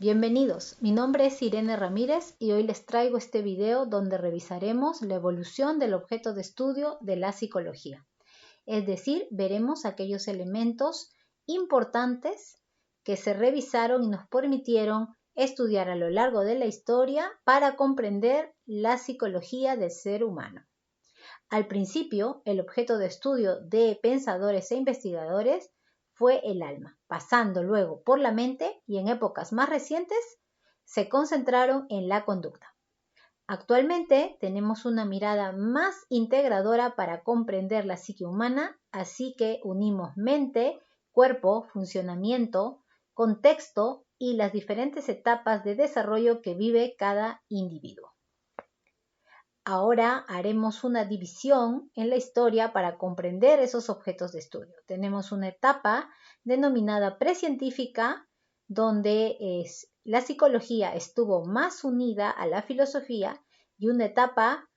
Bienvenidos, mi nombre es Irene Ramírez y hoy les traigo este video donde revisaremos la evolución del objeto de estudio de la psicología. Es decir, veremos aquellos elementos importantes que se revisaron y nos permitieron estudiar a lo largo de la historia para comprender la psicología del ser humano. Al principio, el objeto de estudio de pensadores e investigadores fue el alma, pasando luego por la mente y en épocas más recientes se concentraron en la conducta. Actualmente tenemos una mirada más integradora para comprender la psique humana, así que unimos mente, cuerpo, funcionamiento, contexto y las diferentes etapas de desarrollo que vive cada individuo. Ahora haremos una división en la historia para comprender esos objetos de estudio. Tenemos una etapa denominada precientífica, donde la psicología estuvo más unida a la filosofía, y una etapa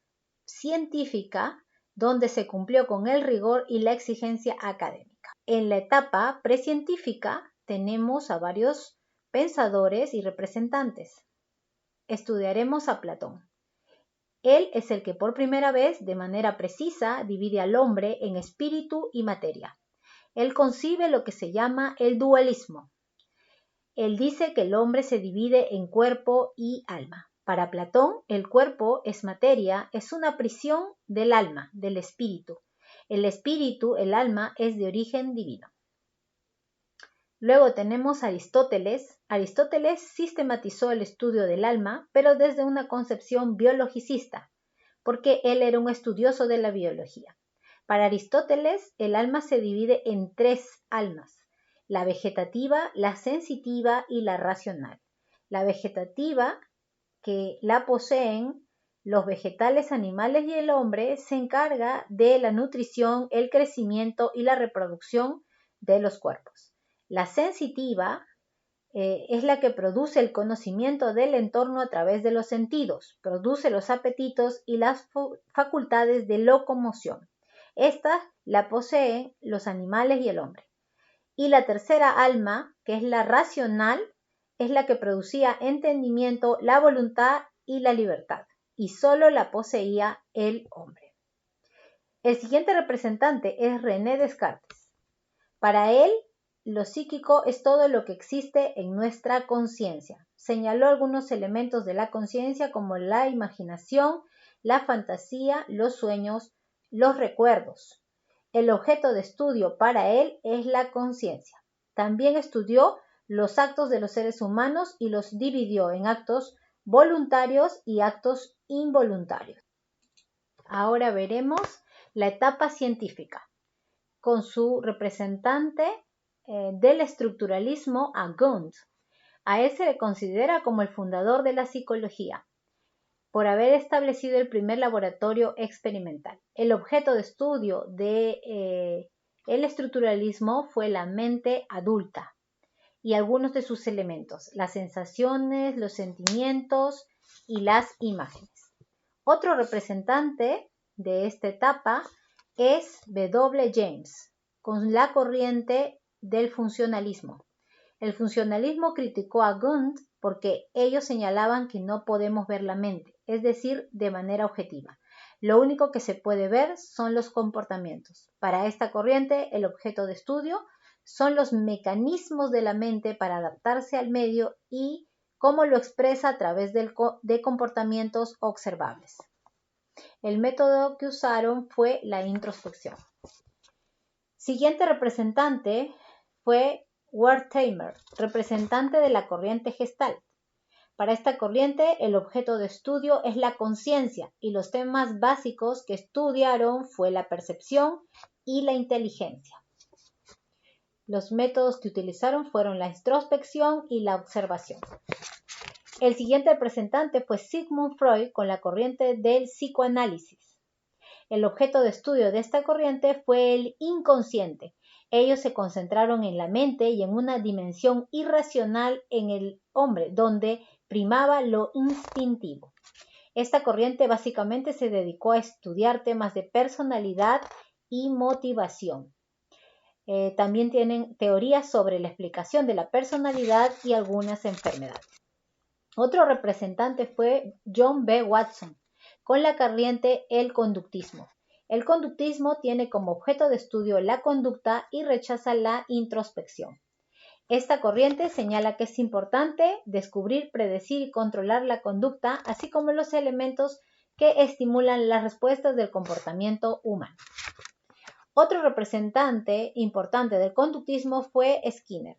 científica, donde se cumplió con el rigor y la exigencia académica. En la etapa precientífica tenemos a varios pensadores y representantes. Estudiaremos a Platón. Él es el que por primera vez, de manera precisa, divide al hombre en espíritu y materia. Él concibe lo que se llama el dualismo. Él dice que el hombre se divide en cuerpo y alma. Para Platón, el cuerpo es materia, es una prisión del alma, del espíritu. El espíritu, el alma, es de origen divino. Luego tenemos a Aristóteles. Aristóteles sistematizó el estudio del alma, pero desde una concepción biologicista, porque él era un estudioso de la biología. Para Aristóteles, el alma se divide en tres almas: la vegetativa, la sensitiva y la racional. La vegetativa, que la poseen los vegetales, animales y el hombre, se encarga de la nutrición, el crecimiento y la reproducción de los cuerpos. La sensitiva es la que produce el conocimiento del entorno a través de los sentidos, produce los apetitos y las facultades de locomoción. Esta la poseen los animales y el hombre. Y la tercera alma, que es la racional, es la que producía entendimiento, la voluntad y la libertad, y solo la poseía el hombre. El siguiente representante es René Descartes. Para él, lo psíquico es todo lo que existe en nuestra conciencia. Señaló algunos elementos de la conciencia como la imaginación, la fantasía, los sueños, los recuerdos. El objeto de estudio para él es la conciencia. También estudió los actos de los seres humanos y los dividió en actos voluntarios y actos involuntarios. Ahora veremos la etapa científica, con su representante del estructuralismo, a Wundt. A él se le considera como el fundador de la psicología, por haber establecido el primer laboratorio experimental. El objeto de estudio del estructuralismo fue la mente adulta y algunos de sus elementos: las sensaciones, los sentimientos y las imágenes. Otro representante de esta etapa es W. James, con la corriente del funcionalismo. El funcionalismo criticó a Wundt porque ellos señalaban que no podemos ver la mente, es decir, de manera objetiva. Lo único que se puede ver son los comportamientos. Para esta corriente, el objeto de estudio son los mecanismos de la mente para adaptarse al medio y cómo lo expresa a través de comportamientos observables. El método que usaron fue la introspección. Siguiente representante fue Wertheimer, representante de la corriente Gestalt. Para esta corriente, el objeto de estudio es la conciencia y los temas básicos que estudiaron fue la percepción y la inteligencia. Los métodos que utilizaron fueron la introspección y la observación. El siguiente representante fue Sigmund Freud, con la corriente del psicoanálisis. El objeto de estudio de esta corriente fue el inconsciente. Ellos se concentraron en la mente y en una dimensión irracional en el hombre, donde primaba lo instintivo. Esta corriente básicamente se dedicó a estudiar temas de personalidad y motivación. También tienen teorías sobre la explicación de la personalidad y algunas enfermedades. Otro representante fue John B. Watson, con la corriente el conductismo. El conductismo tiene como objeto de estudio la conducta y rechaza la introspección. Esta corriente señala que es importante descubrir, predecir y controlar la conducta, así como los elementos que estimulan las respuestas del comportamiento humano. Otro representante importante del conductismo fue Skinner.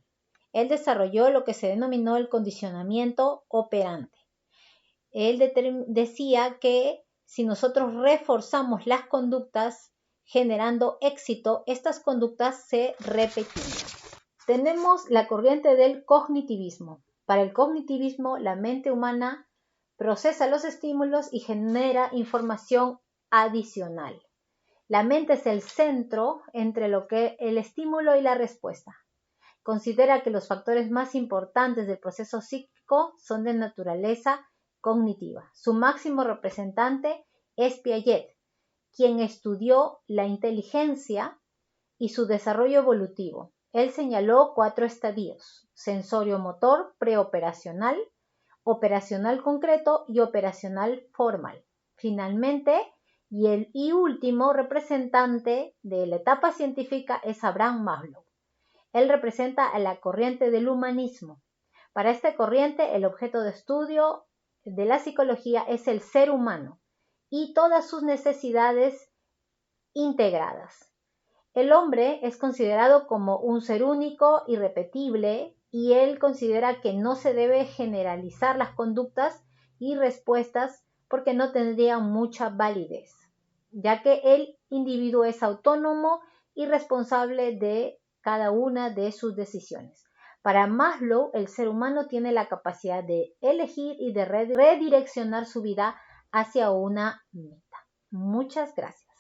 Él desarrolló lo que se denominó el condicionamiento operante. Él decía que si nosotros reforzamos las conductas generando éxito, estas conductas se repetirían. Tenemos la corriente del cognitivismo. Para el cognitivismo, la mente humana procesa los estímulos y genera información adicional. La mente es el centro entre lo que el estímulo y la respuesta. Considera que los factores más importantes del proceso psíquico son de naturaleza cognitiva. Su máximo representante es Piaget, quien estudió la inteligencia y su desarrollo evolutivo. Él señaló 4 estadios: sensorio-motor, preoperacional, operacional concreto y operacional formal. Finalmente, y último representante de la etapa científica es Abraham Maslow. Él representa a la corriente del humanismo. Para esta corriente, el objeto de estudio de la psicología es el ser humano y todas sus necesidades integradas. El hombre es considerado como un ser único, irrepetible, y él considera que no se debe generalizar las conductas y respuestas porque no tendrían mucha validez, ya que el individuo es autónomo y responsable de cada una de sus decisiones. Para Maslow, el ser humano tiene la capacidad de elegir y de redireccionar su vida hacia una meta. Muchas gracias.